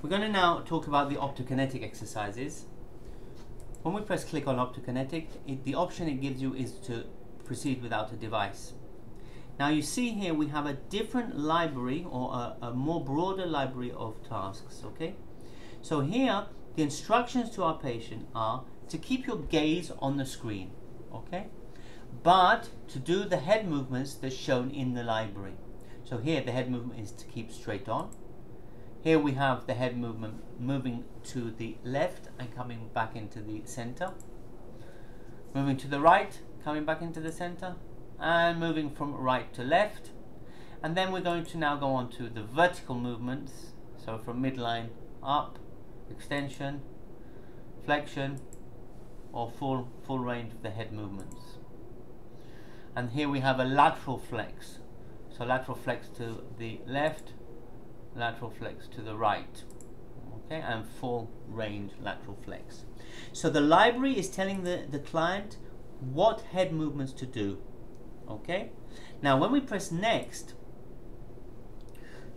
We're going to now talk about the optokinetic exercises. When we press click on Optokinetic, the option it gives you is to proceed without a device. Now you see here we have a different library, or a more broader library of tasks, okay? So here the instructions to our patient are to keep your gaze on the screen, okay? But to do the head movements that's shown in the library. So here the head movement is to keep straight on. Here we have the head movement moving to the left and coming back into the center. Moving to the right, coming back into the center, and moving from right to left. And then we're going to now go on to the vertical movements. So from midline up, extension, flexion, or full range of the head movements. And here we have a lateral flex. So lateral flex to the left, lateral flex to the right, okay, and full range lateral flex. So the library is telling the client what head movements to do, okay. Now when we press next,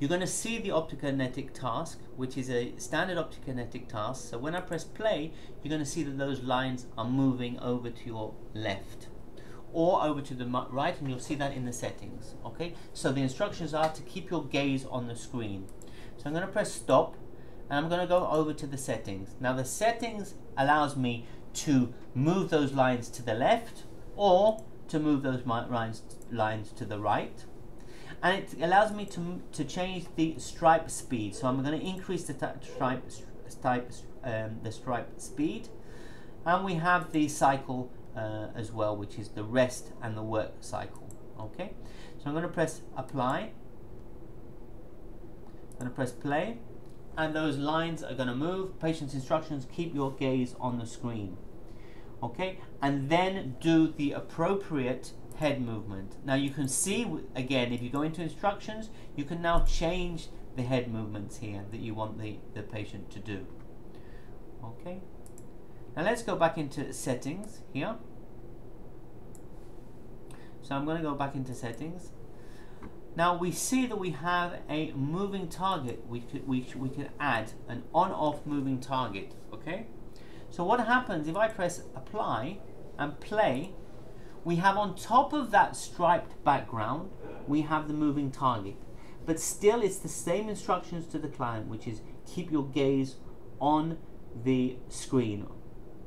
you're going to see the optokinetic task, which is a standard optokinetic task. So when I press play, you're going to see that those lines are moving over to your left or over to the right, and you'll see that in the settings, okay? So the instructions are to keep your gaze on the screen. So I'm going to press stop, and I'm going to go over to the settings. Now the settings allows me to move those lines to the left or to move those lines to the right. And it allows me to change the stripe speed. So I'm going to increase the stripe speed, and we have the cycle as well, which is the rest and the work cycle. Okay, so I'm going to press apply. I'm going to press play, and those lines are going to move. Patient's instructions: keep your gaze on the screen. Okay, and then do the appropriate head movement. Now you can see again, if you go into instructions, you can now change the head movements here that you want the patient to do. Okay, now let's go back into settings here. So I'm going to go back into settings. Now we see that we have a moving target. We could add an on-off moving target. Okay, so what happens if I press apply and play? We have on top of that striped background, we have the moving target. But still it's the same instructions to the client, which is keep your gaze on the screen.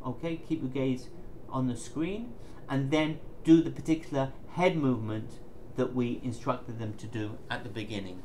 Okay, keep your gaze on the screen, and then do the particular head movement that we instructed them to do at the beginning.